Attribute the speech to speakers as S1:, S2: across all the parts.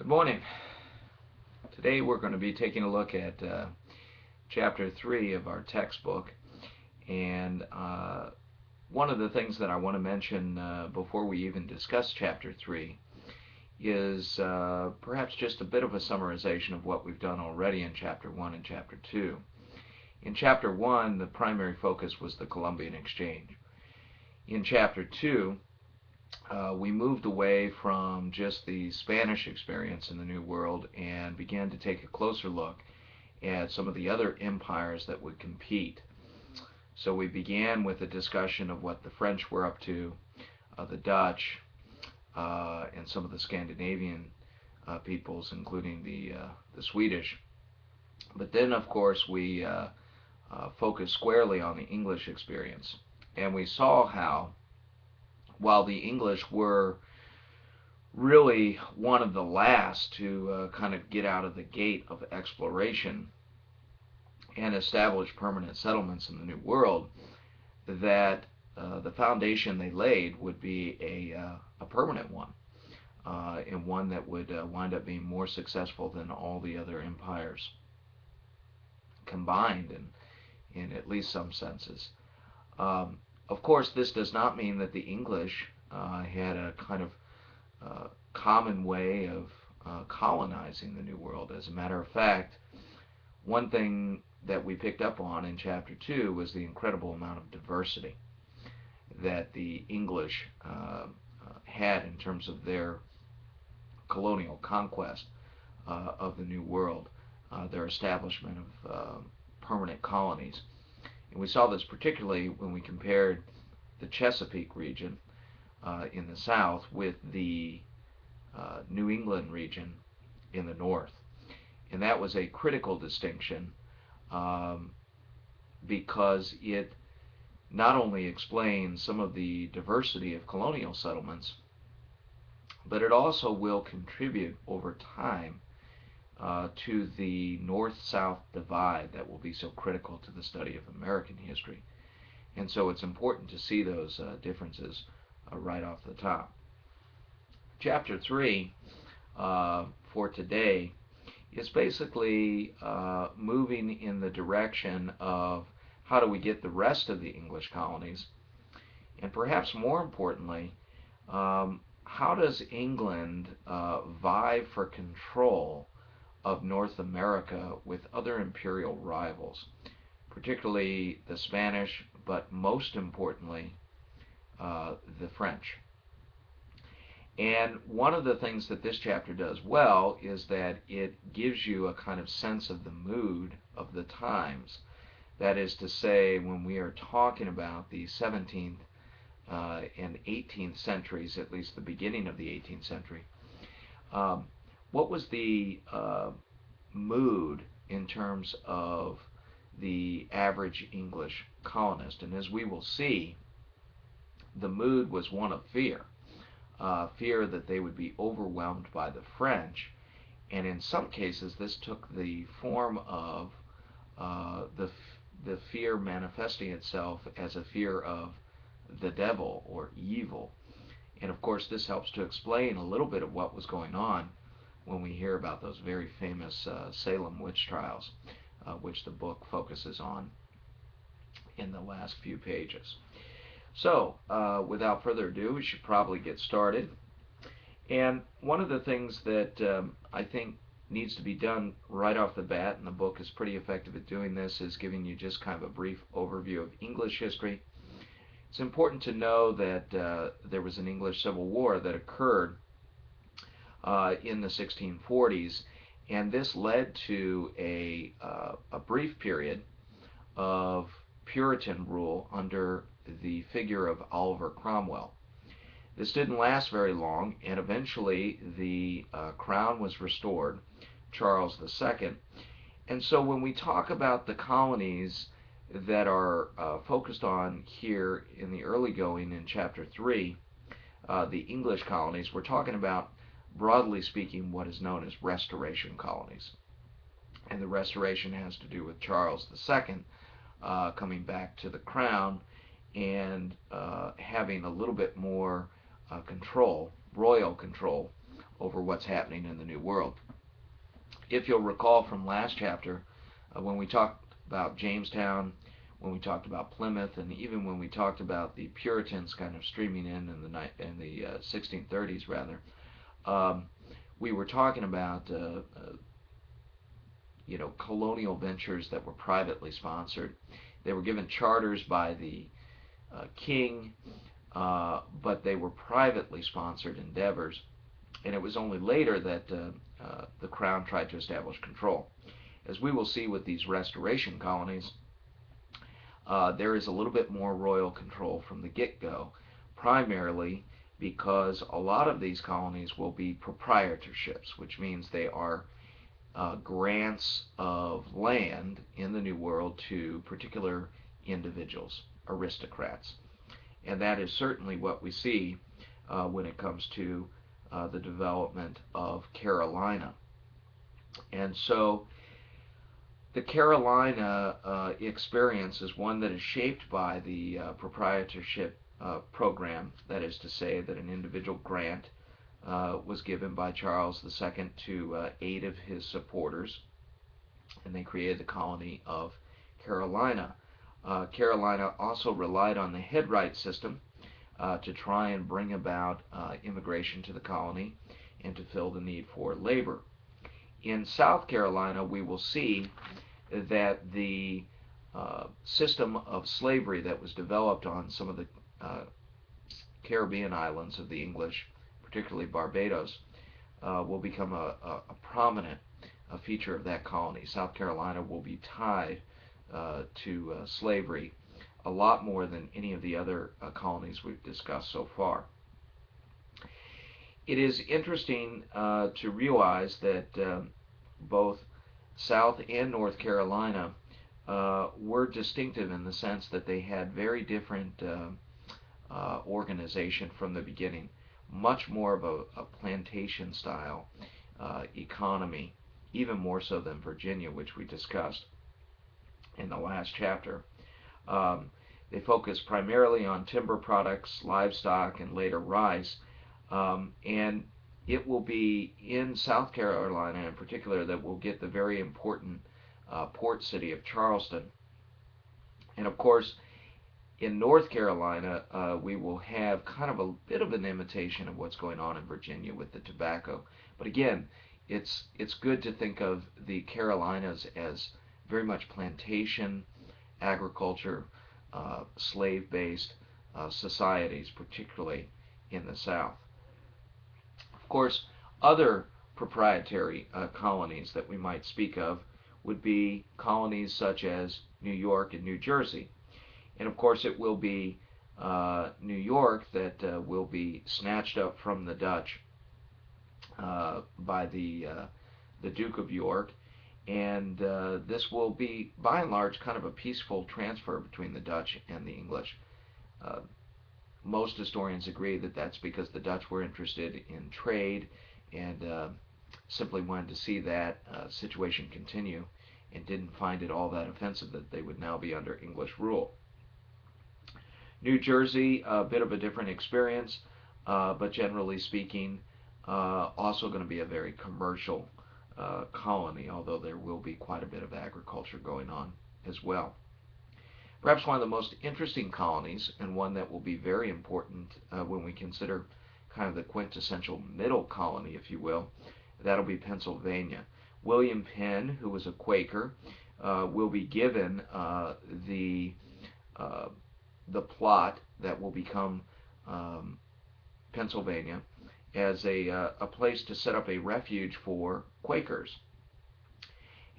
S1: Good morning. Today we're going to be taking a look at Chapter 3 of our textbook. And one of the things that I want to mention before we even discuss Chapter 3 is perhaps just a bit of a summarization of what we've done already in Chapter 1 and Chapter 2. In Chapter 1, the primary focus was the Columbian Exchange. In Chapter 2, we moved away from just the Spanish experience in the New World and began to take a closer look at some of the other empires that would compete. So we began with a discussion of what the French were up to, the Dutch, and some of the Scandinavian peoples, including the Swedish. But then, of course, we focused squarely on the English experience. And we saw how, while the English were really one of the last to kind of get out of the gate of exploration and establish permanent settlements in the New World, that the foundation they laid would be a permanent one, and one that would wind up being more successful than all the other empires combined in at least some senses. Of course, this does not mean that the English had a kind of common way of colonizing the New World. As a matter of fact, one thing that we picked up on in Chapter 2 was the incredible amount of diversity that the English had in terms of their colonial conquest of the New World, their establishment of permanent colonies. And we saw this particularly when we compared the Chesapeake region in the south with the New England region in the north. And that was a critical distinction because it not only explains some of the diversity of colonial settlements, but it also will contribute over time to the north-south divide that will be so critical to the study of American history. And so it's important to see those differences right off the top. Chapter 3 for today is basically moving in the direction of how do we get the rest of the English colonies, and perhaps more importantly, how does England vie for control of North America with other imperial rivals, particularly the Spanish, but most importantly, the French. And one of the things that this chapter does well is that it gives you a kind of sense of the mood of the times. That is to say, when we are talking about the 17th and 18th centuries, at least the beginning of the 18th century, what was the mood in terms of the average English colonist? And as we will see, the mood was one of fear. Fear that they would be overwhelmed by the French, and in some cases this took the form of the fear manifesting itself as a fear of the devil or evil. And of course this helps to explain a little bit of what was going on when we hear about those very famous Salem witch trials, which the book focuses on in the last few pages. So, without further ado, we should probably get started. And one of the things that I think needs to be done right off the bat, and the book is pretty effective at doing this, is giving you just kind of a brief overview of English history. It's important to know that there was an English Civil War that occurred in the 1640s, and this led to a brief period of Puritan rule under the figure of Oliver Cromwell. This didn't last very long, and eventually the crown was restored, Charles II. And so when we talk about the colonies that are focused on here in the early going in Chapter 3, the English colonies, we're talking about, broadly speaking, what is known as Restoration colonies. And the Restoration has to do with Charles II coming back to the crown and having a little bit more control, royal control, over what's happening in the New World. If you'll recall from last chapter, when we talked about Jamestown, when we talked about Plymouth, and even when we talked about the Puritans kind of streaming in the 1630s rather, we were talking about colonial ventures that were privately sponsored. They were given charters by the king, but they were privately sponsored endeavors, and it was only later that the crown tried to establish control. As we will see with these restoration colonies, there is a little bit more royal control from the get-go, primarily because a lot of these colonies will be proprietorships, which means they are grants of land in the New World to particular individuals, aristocrats. And that is certainly what we see when it comes to the development of Carolina. And so the Carolina experience is one that is shaped by the proprietorship program. That is to say that an individual grant was given by Charles II to 8 of his supporters, and they created the colony of Carolina. Carolina also relied on the headright system to try and bring about immigration to the colony and to fill the need for labor. In South Carolina, we will see that the system of slavery that was developed on some of the Caribbean islands of the English, particularly Barbados, will become a prominent feature of that colony. South Carolina will be tied to slavery a lot more than any of the other colonies we've discussed so far. It is interesting to realize that both South and North Carolina were distinctive in the sense that they had very different organization from the beginning. Much more of a plantation style economy, even more so than Virginia, which we discussed in the last chapter. They focused primarily on timber products, livestock, and later rice. And it will be in South Carolina in particular that we'll get the very important port city of Charleston. And of course, in North Carolina, we will have kind of a bit of an imitation of what's going on in Virginia with the tobacco. But again, it's good to think of the Carolinas as very much plantation, agriculture, slave-based societies, particularly in the South. Of course, other proprietary colonies that we might speak of would be colonies such as New York and New Jersey. And of course, it will be New York that will be snatched up from the Dutch by the Duke of York, and this will be, by and large, kind of a peaceful transfer between the Dutch and the English. Most historians agree that that's because the Dutch were interested in trade and simply wanted to see that situation continue and didn't find it all that offensive that they would now be under English rule. New Jersey, a bit of a different experience, but generally speaking, also going to be a very commercial colony, although there will be quite a bit of agriculture going on as well. Perhaps one of the most interesting colonies, and one that will be very important when we consider kind of the quintessential middle colony, if you will, that'll be Pennsylvania. William Penn, who was a Quaker, will be given the plot that will become Pennsylvania as a place to set up a refuge for Quakers.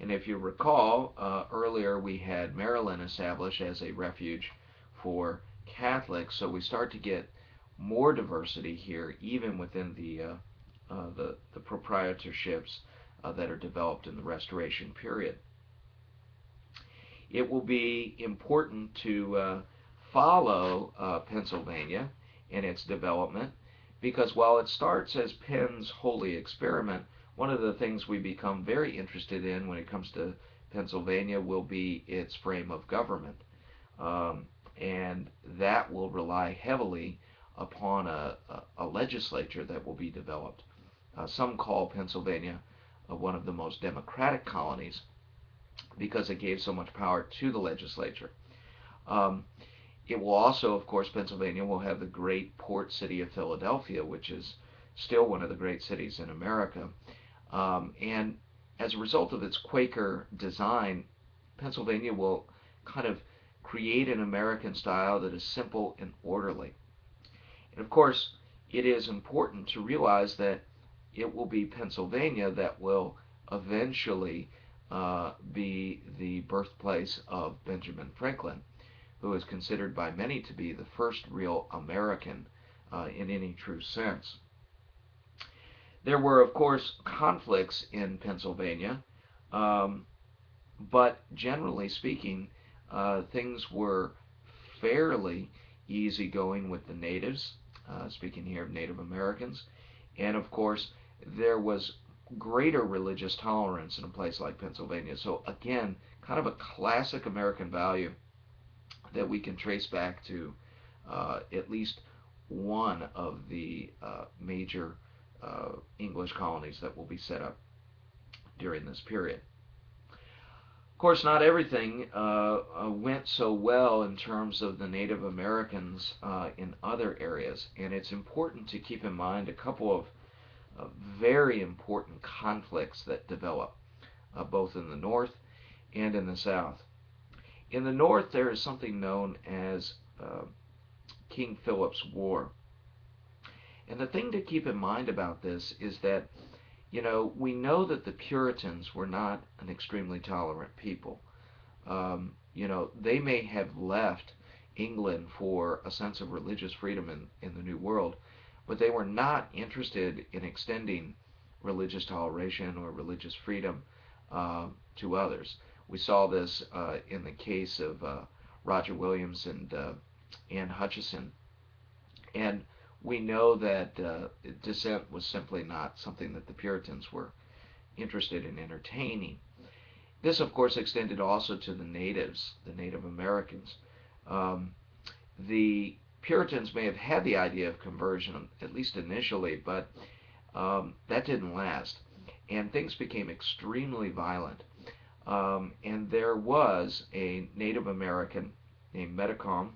S1: And if you recall, earlier we had Maryland established as a refuge for Catholics, so we start to get more diversity here, even within the proprietorships that are developed in the Restoration period. It will be important to follow Pennsylvania and its development, because while it starts as Penn's holy experiment, one of the things we become very interested in when it comes to Pennsylvania will be its frame of government. And that will rely heavily upon a legislature that will be developed. Some call Pennsylvania one of the most democratic colonies because it gave so much power to the legislature. Um, it will also, of course, Pennsylvania will have the great port city of Philadelphia, which is still one of the great cities in America. And as a result of its Quaker design, Pennsylvania will kind of create an American style that is simple and orderly. And of course, it is important to realize that it will be Pennsylvania that will eventually be the birthplace of Benjamin Franklin, who is considered by many to be the first real American in any true sense. There were, of course, conflicts in Pennsylvania, um, but generally speaking, things were fairly easygoing with the natives, speaking here of Native Americans, and of course, there was greater religious tolerance in a place like Pennsylvania. So, again, kind of a classic American value that we can trace back to at least one of the major English colonies that will be set up during this period. Of course, not everything went so well in terms of the Native Americans in other areas, and it's important to keep in mind a couple of very important conflicts that develop both in the North and in the South. In the North, there is something known as King Philip's War. And the thing to keep in mind about this is that, we know that the Puritans were not an extremely tolerant people. They may have left England for a sense of religious freedom in the New World, but they were not interested in extending religious toleration or religious freedom to others. We saw this in the case of Roger Williams and Anne Hutchison. And we know that dissent was simply not something that the Puritans were interested in entertaining. This, of course, extended also to the natives, the Native Americans. Um, the Puritans may have had the idea of conversion, at least initially, but that didn't last. And things became extremely violent. And there was a Native American named Metacom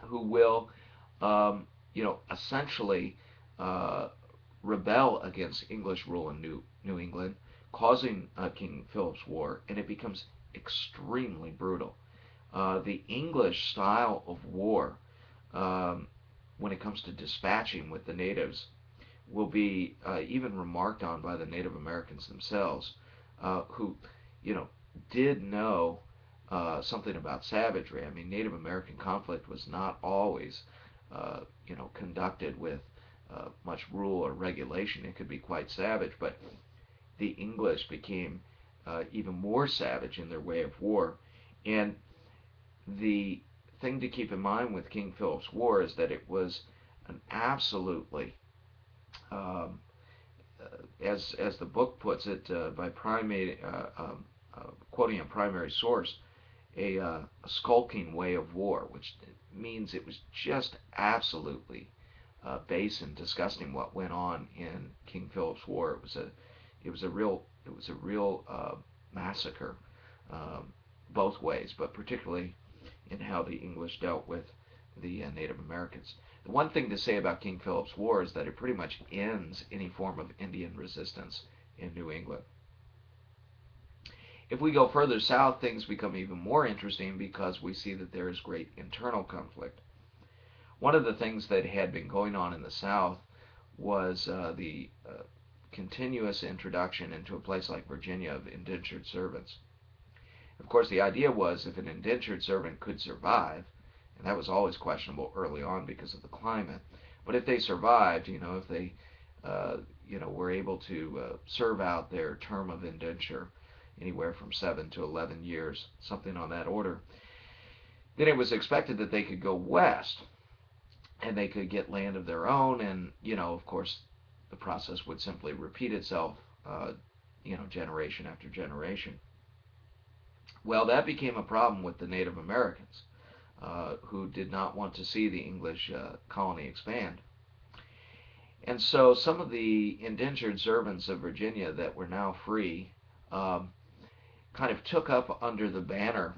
S1: who will, essentially rebel against English rule in New England, causing King Philip's War, and it becomes extremely brutal. The English style of war, when it comes to dispatching with the natives, will be even remarked on by the Native Americans themselves, who, did know something about savagery. I mean, Native American conflict was not always, conducted with much rule or regulation. It could be quite savage, but the English became even more savage in their way of war. And the thing to keep in mind with King Philip's War is that it was an absolutely, as the book puts it, by primary, quoting a primary source, a skulking way of war, which means it was just absolutely base and disgusting what went on in King Philip's War. It was a real massacre, both ways, but particularly in how the English dealt with the Native Americans. The one thing to say about King Philip's War is that it pretty much ends any form of Indian resistance in New England. If we go further south, things become even more interesting because we see that there is great internal conflict. One of the things that had been going on in the South was the continuous introduction into a place like Virginia of indentured servants. Of course, the idea was if an indentured servant could survive, and that was always questionable early on because of the climate, but if they survived, if they, were able to serve out their term of indenture, anywhere from 7 to 11 years, something on that order, then it was expected that they could go west and they could get land of their own, and, of course, the process would simply repeat itself, generation after generation. Well, that became a problem with the Native Americans, who did not want to see the English colony expand. And so some of the indentured servants of Virginia that were now free um, kind of took up under the banner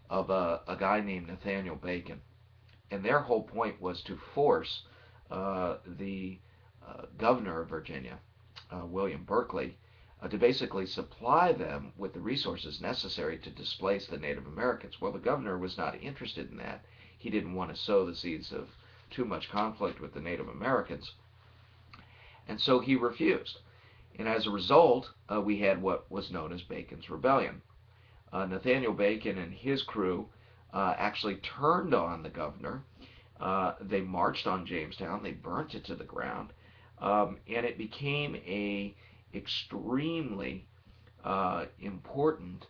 S1: of a guy named Nathaniel Bacon. And their whole point was to force the governor of Virginia, William Berkeley, to basically supply them with the resources necessary to displace the Native Americans. Well, the governor was not interested in that. He didn't want to sow the seeds of too much conflict with the Native Americans, and so he refused. And as a result, we had what was known as Bacon's Rebellion. Nathaniel Bacon and his crew actually turned on the governor. They marched on Jamestown. They burnt it to the ground, and it became a extremely important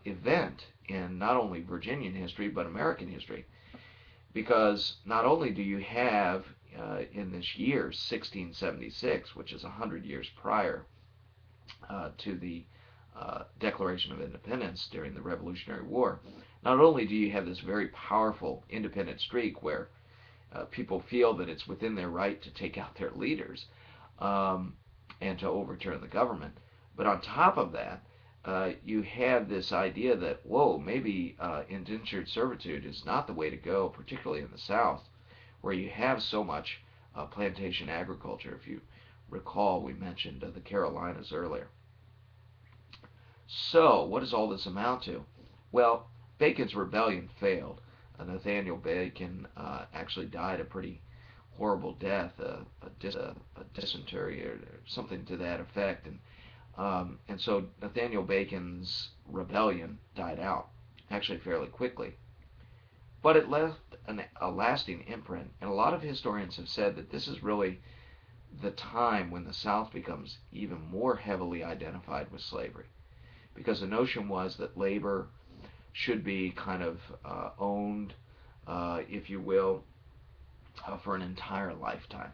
S1: event in not only Virginian history but American history, because not only do you have in this year 1676, which is 100 years prior to the Declaration of Independence during the Revolutionary War, not only do you have this very powerful independent streak where people feel that it's within their right to take out their leaders and to overturn the government, but on top of that, you had this idea that, whoa, maybe indentured servitude is not the way to go, particularly in the South, where you have so much plantation agriculture. If you recall, we mentioned the Carolinas earlier. So, what does all this amount to? Well, Bacon's rebellion failed. Nathaniel Bacon actually died a pretty horrible death, a dysentery or something to that effect, and so Nathaniel Bacon's rebellion died out, actually fairly quickly. But it left a lasting imprint, and a lot of historians have said that this is really the time when the South becomes even more heavily identified with slavery, because the notion was that labor should be kind of owned, if you will, for an entire lifetime.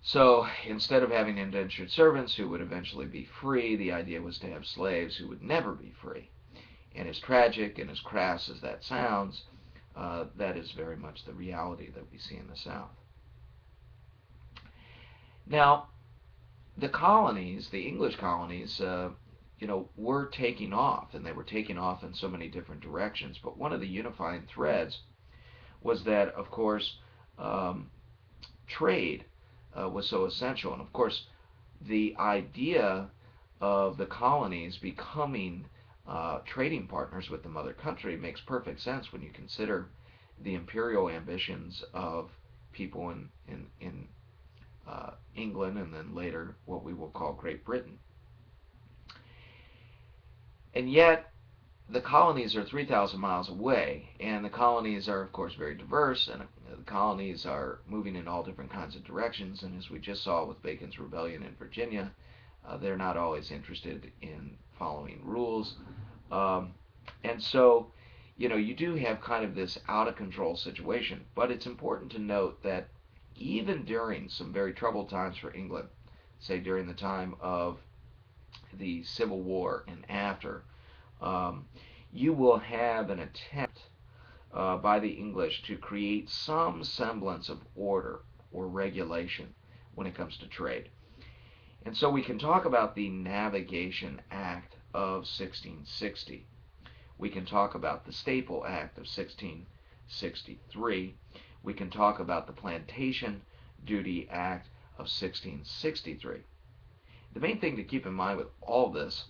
S1: So instead of having indentured servants who would eventually be free, the idea was to have slaves who would never be free. And as tragic and as crass as that sounds, that is very much the reality that we see in the South. Now, the colonies, the English colonies, were taking off, and they were taking off in so many different directions. But one of the unifying threads was that, of course, trade was so essential. And of course, the idea of the colonies becoming trading partners with the mother country makes perfect sense when you consider the imperial ambitions of people in England, and then later what we will call Great Britain. And yet, the colonies are 3,000 miles away, and the colonies are, of course, very diverse, and the colonies are moving in all different kinds of directions, and as we just saw with Bacon's Rebellion in Virginia, they're not always interested in following rules. And so, you do have kind of this out-of-control situation, but it's important to note that even during some very troubled times for England, say during the time of the Civil War and after, you will have an attempt by the English to create some semblance of order or regulation when it comes to trade. And so we can talk about the Navigation Act of 1660. We can talk about the Staple Act of 1663. We can talk about the Plantation Duty Act of 1663. The main thing to keep in mind with all this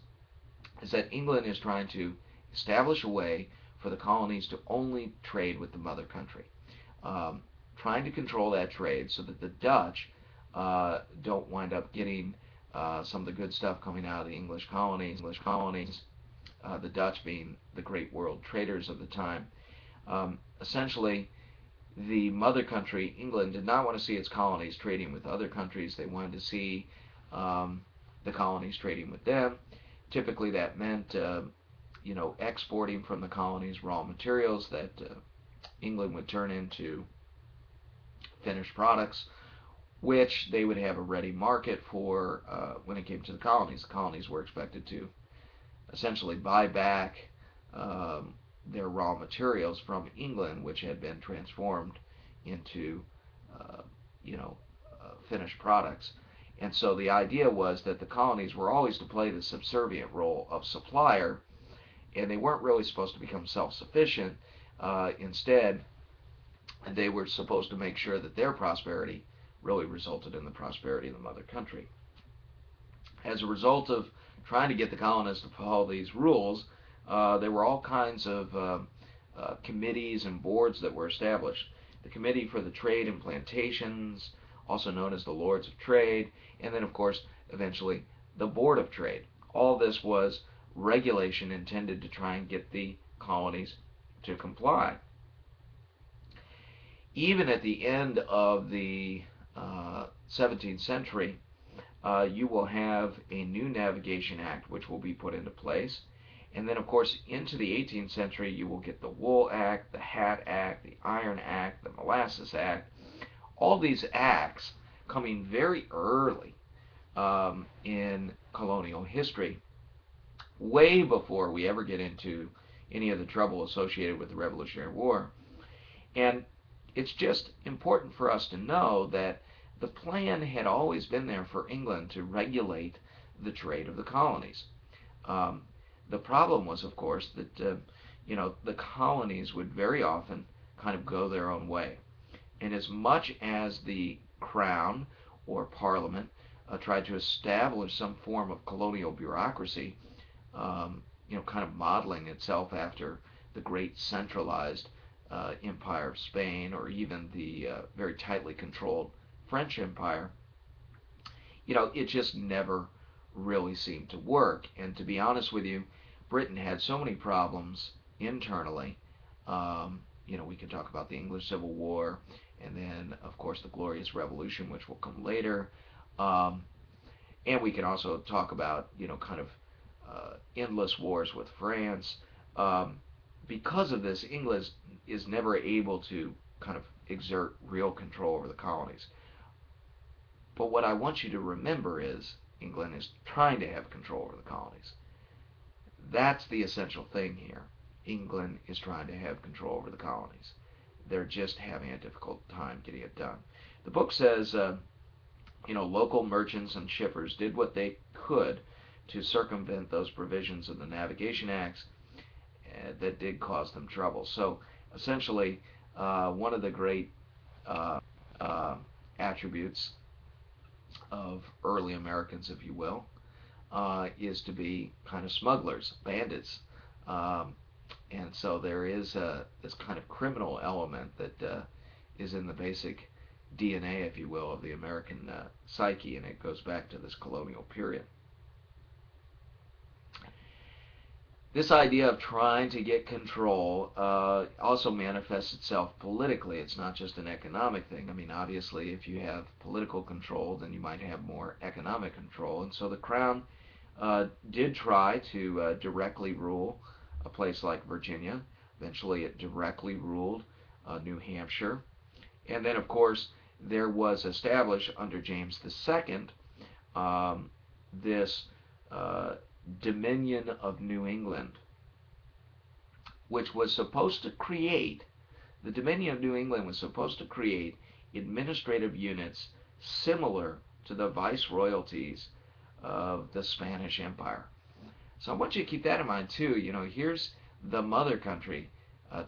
S1: is that England is trying to establish a way for the colonies to only trade with the mother country, trying to control that trade so that the Dutch don't wind up getting some of the good stuff coming out of the English colonies, the Dutch being the great world traders of the time. Essentially, the mother country, England, did not want to see its colonies trading with other countries. They wanted to see the colonies trading with them. Typically, that meant exporting from the colonies raw materials that England would turn into finished products, which they would have a ready market for when it came to the colonies. The colonies were expected to essentially buy back their raw materials from England, which had been transformed into, finished products. And so the idea was that the colonies were always to play the subservient role of supplier, and they weren't really supposed to become self-sufficient. Instead, they were supposed to make sure that their prosperity really resulted in the prosperity of the mother country. As a result of trying to get the colonists to follow these rules, there were all kinds of committees and boards that were established. The Committee for the Trade and Plantations, also known as the Lords of Trade, and then, of course, eventually the Board of Trade. All this was regulation intended to try and get the colonies to comply. Even at the end of the 17th century, you will have a new Navigation Act which will be put into place. And then, of course, into the 18th century, you will get the Wool Act, the Hat Act, the Iron Act, the Molasses Act. All these acts coming very early in colonial history, way before we ever get into any of the trouble associated with the Revolutionary War. And it's just important for us to know that the plan had always been there for England to regulate the trade of the colonies. The problem was, of course, that the colonies would very often kind of go their own way. And as much as the Crown or Parliament tried to establish some form of colonial bureaucracy, kind of modeling itself after the great centralized Empire of Spain, or even the very tightly controlled French Empire, it just never really seemed to work. And to be honest with you, Britain had so many problems internally. We can talk about the English Civil War, and then, of course, the Glorious Revolution, which will come later. And we can also talk about, kind of endless wars with France. Because of this, England is never able to kind of exert real control over the colonies. But what I want you to remember is England is trying to have control over the colonies. That's the essential thing here. England is trying to have control over the colonies. They're just having a difficult time getting it done. The book says, local merchants and shippers did what they could to circumvent those provisions of the Navigation Acts that did cause them trouble. So essentially, one of the great attributes of early Americans, if you will, is to be kind of smugglers, bandits. And so there is this kind of criminal element that is in the basic DNA, if you will, of the American psyche, and it goes back to this colonial period. This idea of trying to get control also manifests itself politically. It's not just an economic thing. I mean, obviously, if you have political control, then you might have more economic control. And so the Crown did try to directly rule a place like Virginia. Eventually, it directly ruled New Hampshire. And then, of course, there was established under James II this Dominion of New England, which was supposed to create, the Dominion of New England was supposed to create administrative units similar to the viceroyalties of the Spanish Empire. So I want you to keep that in mind too. Here's the mother country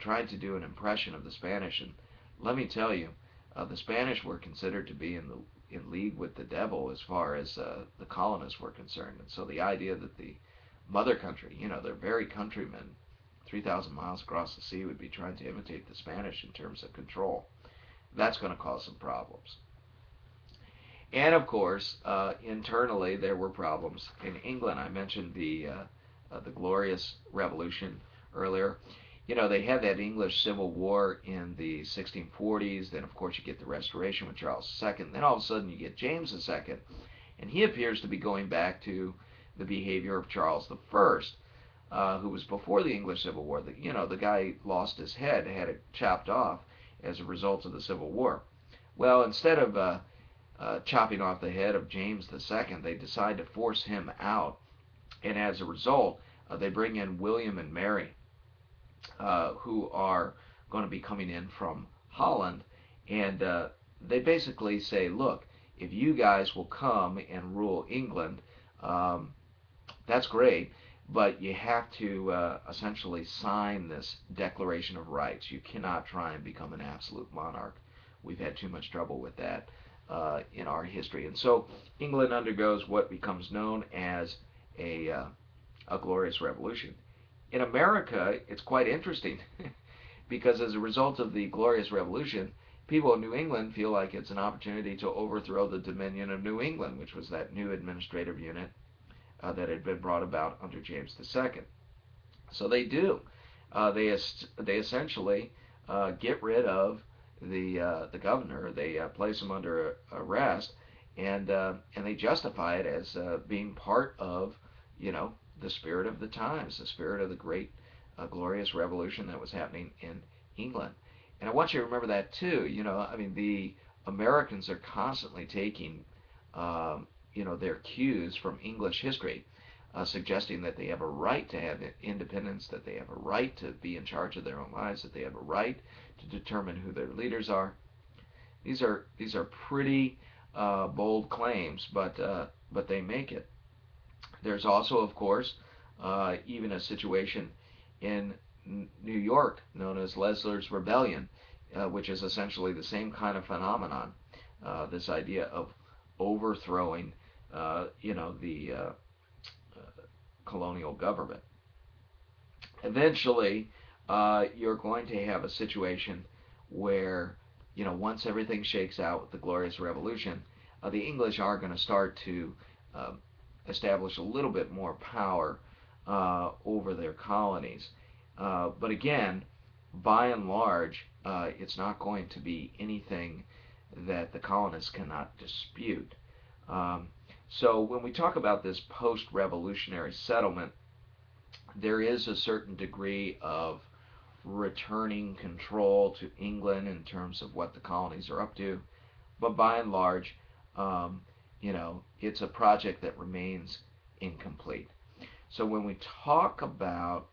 S1: trying to do an impression of the Spanish, and let me tell you, the Spanish were considered to be in league with the devil as far as the colonists were concerned. And so the idea that the mother country, their very countrymen 3,000 miles across the sea would be trying to imitate the Spanish in terms of control, that's going to cause some problems. And of course, internally there were problems in England. I mentioned the Glorious Revolution earlier. They had that English Civil War in the 1640s. Then, of course, you get the Restoration with Charles II. Then all of a sudden you get James II, and he appears to be going back to the behavior of Charles I, who was before the English Civil War. The guy lost his head, had it chopped off as a result of the Civil War. Well, instead of chopping off the head of James II, they decide to force him out, and as a result, they bring in William and Mary, who are going to be coming in from Holland, and they basically say, look, if you guys will come and rule England, um, that's great, but you have to essentially sign this Declaration of Rights. You cannot try and become an absolute monarch. We've had too much trouble with that in our history. And so England undergoes what becomes known as a, uh, a glorious revolution. In America, it's quite interesting because as a result of the Glorious Revolution, people in New England feel like it's an opportunity to overthrow the Dominion of New England, which was that new administrative unit that had been brought about under James II. So they do. They essentially get rid of the governor. They place him under arrest, and they justify it as being part of, you know, the spirit of the times, the spirit of the great glorious revolution that was happening in England. And I want you to remember that too. You know, I mean, the Americans are constantly taking, their cues from English history, suggesting that they have a right to have independence, that they have a right to be in charge of their own lives, that they have a right to determine who their leaders are. These are pretty bold claims, but they make it. There's also, of course, even a situation in New York known as Leslie's Rebellion, which is essentially the same kind of phenomenon. This idea of overthrowing, the colonial government. Eventually, you're going to have a situation where, once everything shakes out with the Glorious Revolution, the English are going to start to uh, establish a little bit more power over their colonies. But again, by and large, it's not going to be anything that the colonists cannot dispute. Um, so when we talk about this post-revolutionary settlement, there is a certain degree of returning control to England in terms of what the colonies are up to. But by and large, um, it's a project that remains incomplete. So when we talk about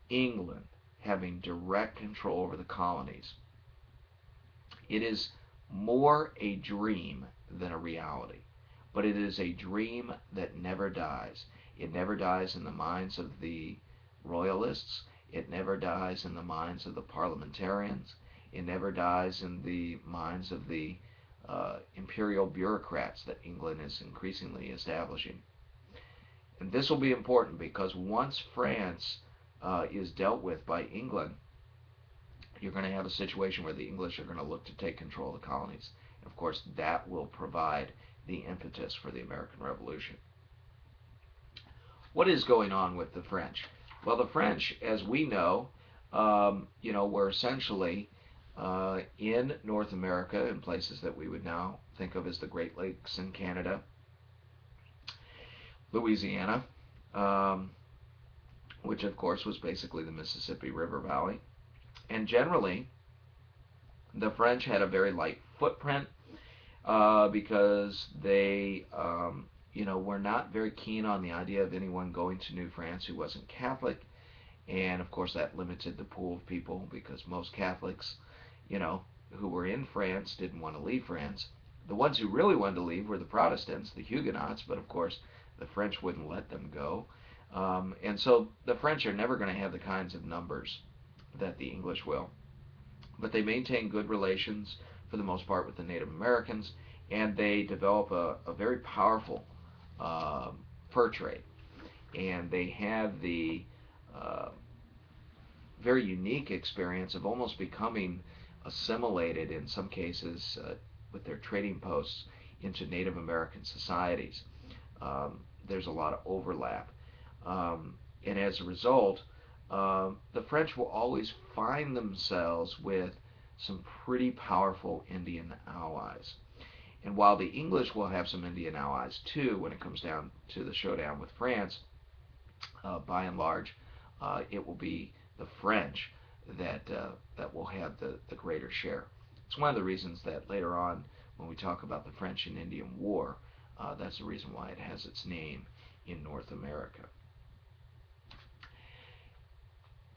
S1: England having direct control over the colonies, it is more a dream than a reality. But it is a dream that never dies. It never dies in the minds of the royalists. It never dies in the minds of the parliamentarians. It never dies in the minds of the imperial bureaucrats that England is increasingly establishing. And this will be important because once France is dealt with by England, you're going to have a situation where the English are going to look to take control of the colonies. And of course, that will provide the impetus for the American Revolution. What is going on with the French? Well, the French, as we know, were essentially in North America in places that we would now think of as the Great Lakes in Canada, Louisiana, which of course was basically the Mississippi River Valley. And generally, the French had a very light footprint because they, were not very keen on the idea of anyone going to New France who wasn't Catholic. And of course, that limited the pool of people because most Catholics, who were in France didn't want to leave France. The ones who really wanted to leave were the Protestants, the Huguenots, but of course, the French wouldn't let them go. And so the French are never going to have the kinds of numbers that the English will. But they maintain good relations for the most part with the Native Americans, and they develop a very powerful fur trade. And they have the very unique experience of almost becoming assimilated in some cases with their trading posts into Native American societies. There's a lot of overlap. And as a result, the French will always find themselves with some pretty powerful Indian allies. And while the English will have some Indian allies too when it comes down to the showdown with France, by and large, it will be the French that will have the greater share. It's one of the reasons that later on, when we talk about the French and Indian War, that's the reason why it has its name in North America.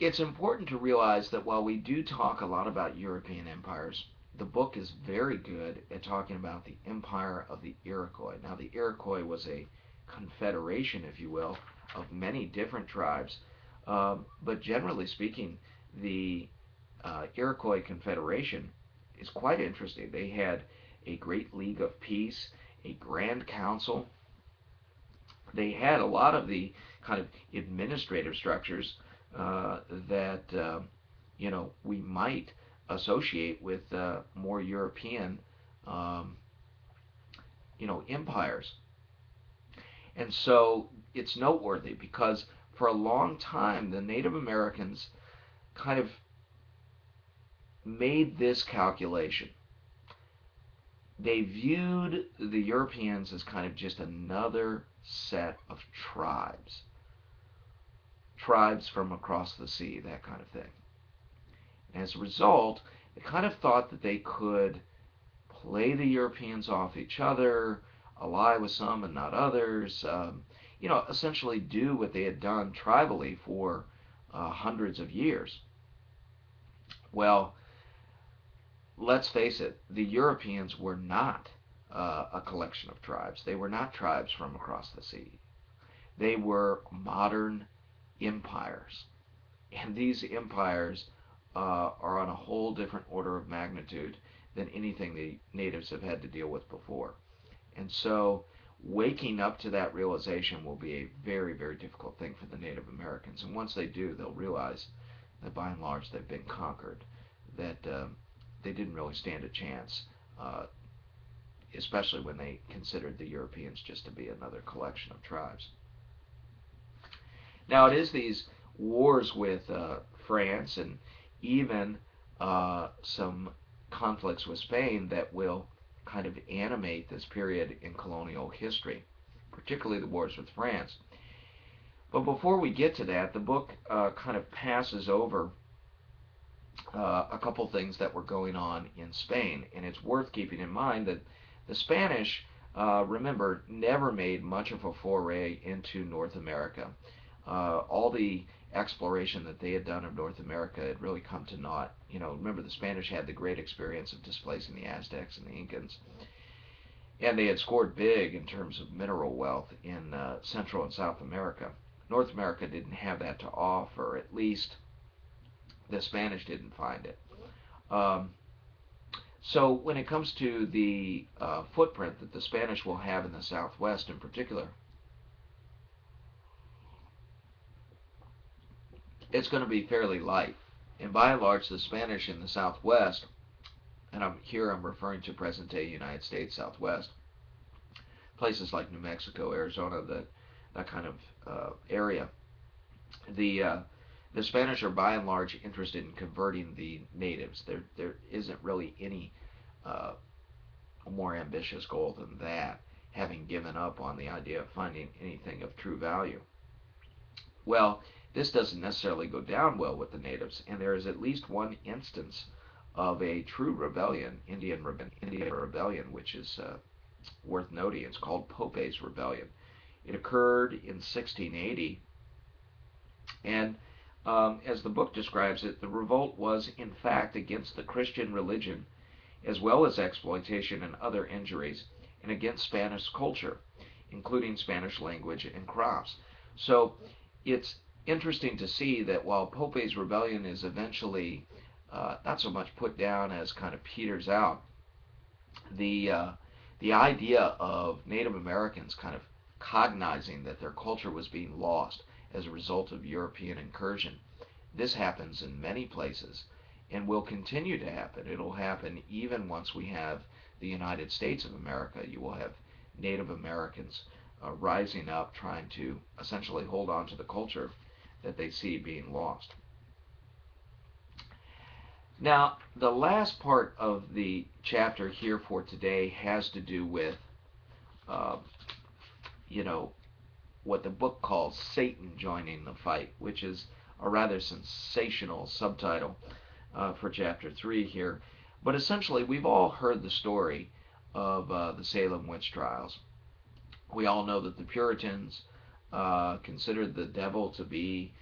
S1: It's important to realize that while we do talk a lot about European empires, the book is very good at talking about the empire of the Iroquois. Now, the Iroquois was a confederation, if you will, of many different tribes, but generally speaking, the Iroquois Confederation is quite interesting. They had a great league of peace, a grand council. They had a lot of the kind of administrative structures that we might associate with more European um, empires. And so it's noteworthy because for a long time the Native Americans kind of made this calculation. They viewed the Europeans as kind of just another set of tribes from across the sea, that kind of thing. And as a result, they kind of thought that they could play the Europeans off each other, ally with some and not others, essentially do what they had done tribally for hundreds of years. Well, let's face it, the Europeans were not a collection of tribes. They were not tribes from across the sea. They were modern empires. And these empires are on a whole different order of magnitude than anything the natives have had to deal with before. And so waking up to that realization will be a very, very difficult thing for the Native Americans. And once they do, they'll realize that by and large they've been conquered, that they didn't really stand a chance, especially when they considered the Europeans just to be another collection of tribes. Now, it is these wars with France and even some conflicts with Spain that will kind of animate this period in colonial history, particularly the wars with France. But before we get to that, the book kind of passes over a couple things that were going on in Spain, and it's worth keeping in mind that the Spanish, remember, never made much of a foray into North America. All the exploration that they had done of North America had really come to naught. Remember, the Spanish had the great experience of displacing the Aztecs and the Incans, and they had scored big in terms of mineral wealth in Central and South America. North America didn't have that to offer, at least the Spanish didn't find it. So when it comes to the footprint that the Spanish will have in the Southwest in particular, it's going to be fairly light. And by and large, the Spanish in the Southwest, and I'm referring to present-day United States Southwest, places like New Mexico, Arizona, that kind of area. The Spanish are by and large interested in converting the natives. There isn't really any more ambitious goal than that, having given up on the idea of finding anything of true value. Well, this doesn't necessarily go down well with the natives, and there is at least one instance of a true rebellion, Indian rebellion, which is worth noting. It's called Pope's Rebellion. It occurred in 1680, and as the book describes it, the revolt was in fact against the Christian religion, as well as exploitation and other injuries, and against Spanish culture, including Spanish language and crops. So it's interesting to see that while Pope's Rebellion is eventually not so much put down as kind of peters out, the idea of Native Americans kind of cognizing that their culture was being lost as a result of European incursion. This happens in many places and will continue to happen. It'll happen even once we have the United States of America. You will have Native Americans rising up trying to essentially hold on to the culture that they see being lost. Now, the last part of the chapter here for today has to do with, what the book calls Satan joining the fight, which is a rather sensational subtitle for chapter 3 here. But essentially, we've all heard the story of the Salem witch trials. We all know that the Puritans considered the devil to be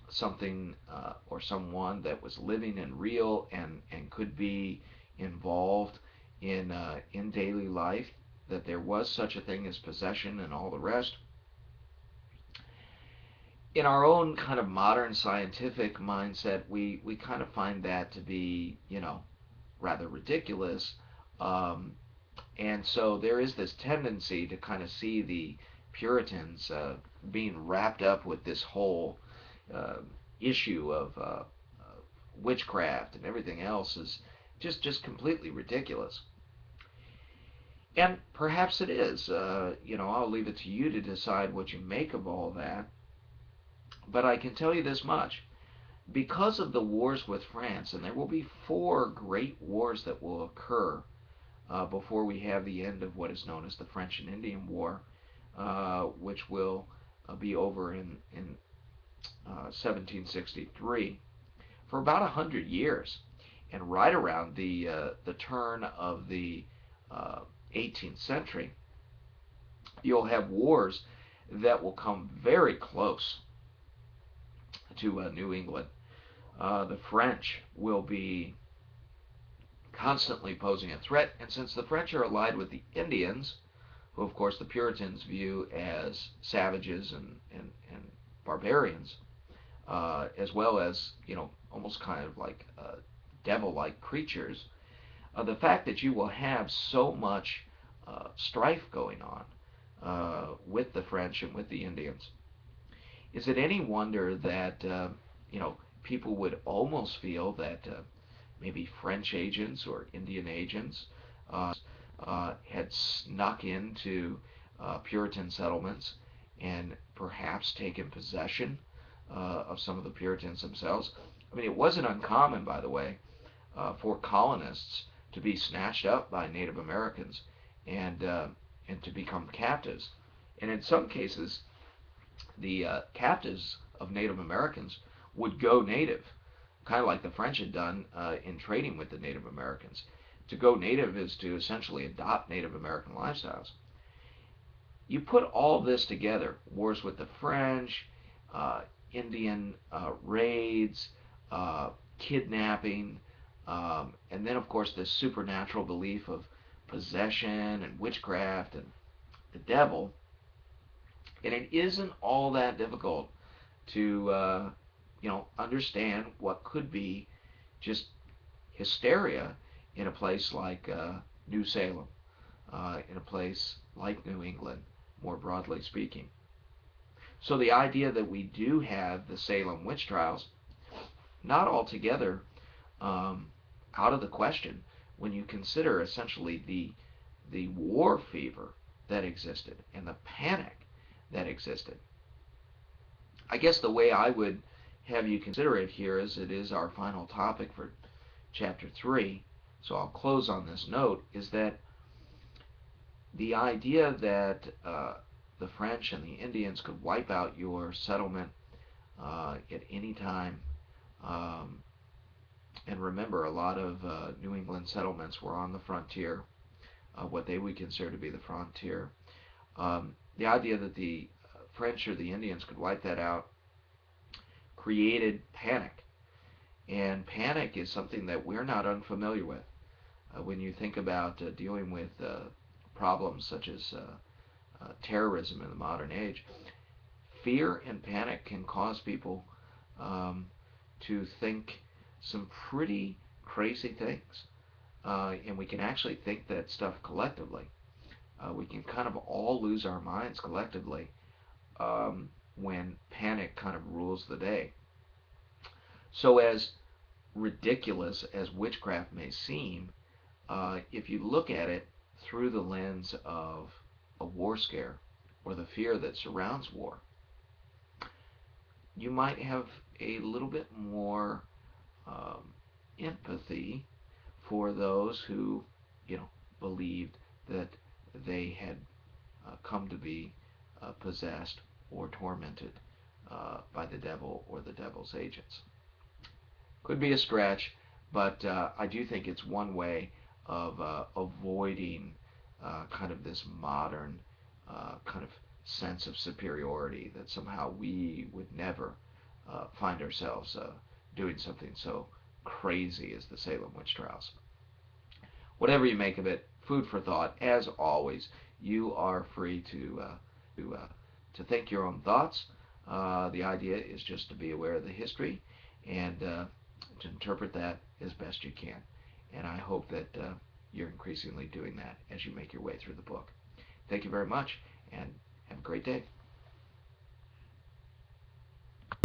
S1: something or someone that was living and real and could be involved in daily life, that there was such a thing as possession and all the rest. In our own kind of modern scientific mindset, we kind of find that to be, rather ridiculous. Um, and so there is this tendency to kind of see the Puritans being wrapped up with this whole uh, issue of witchcraft and everything else is just completely ridiculous. And perhaps it is. I'll leave it to you to decide what you make of all that. But I can tell you this much. Because of the wars with France, and there will be four great wars that will occur before we have the end of what is known as the French and Indian War, which will be over in 1763, for about 100 years. And right around the turn of the 18th century, you'll have wars that will come very close to New England. The French will be constantly posing a threat, and since the French are allied with the Indians, who of course the Puritans view as savages and barbarians, as well as, almost kind of like devil-like creatures, the fact that you will have so much strife going on with the French and with the Indians, is it any wonder that people would almost feel that maybe French agents or Indian agents had snuck into Puritan settlements and perhaps taken possession of some of the Puritans themselves? I mean, it wasn't uncommon, by the way, for colonists to be snatched up by Native Americans and to become captives. And in some cases, the captives of Native Americans would go native, kind of like the French had done in trading with the Native Americans. To go native is to essentially adopt Native American lifestyles. You put all this together, wars with the French, Indian raids, kidnapping, and then, of course, this supernatural belief of possession and witchcraft and the devil. And it isn't all that difficult to, understand what could be just hysteria in a place like New Salem, in a place like New England, more broadly speaking. So the idea that we do have the Salem witch trials, not altogether out of the question when you consider essentially the war fever that existed and the panic that existed. I guess the way I would have you consider it here, as it is our final topic for chapter 3, so I'll close on this note, is that the idea that the French and the Indians could wipe out your settlement at any time, and remember, a lot of New England settlements were on the frontier, what they would consider to be the frontier. The idea that the French or the Indians could wipe that out created panic. And panic is something that we're not unfamiliar with. When you think about dealing with problems such as terrorism in the modern age, fear and panic can cause people to think some pretty crazy things. And we can actually think that stuff collectively. We can kind of all lose our minds collectively when panic kind of rules the day. So as ridiculous as witchcraft may seem, if you look at it through the lens of a war scare or the fear that surrounds war, you might have a little bit more empathy for those who, believed that they had come to be possessed or tormented by the devil or the devil's agents. Could be a stretch, but I do think it's one way of avoiding kind of this modern kind of sense of superiority that somehow we would never find ourselves doing something so crazy as the Salem witch trials. Whatever you make of it, food for thought. As always, you are free to think your own thoughts. The idea is just to be aware of the history and to interpret that as best you can. And I hope that you're increasingly doing that as you make your way through the book. Thank you very much, and have a great day.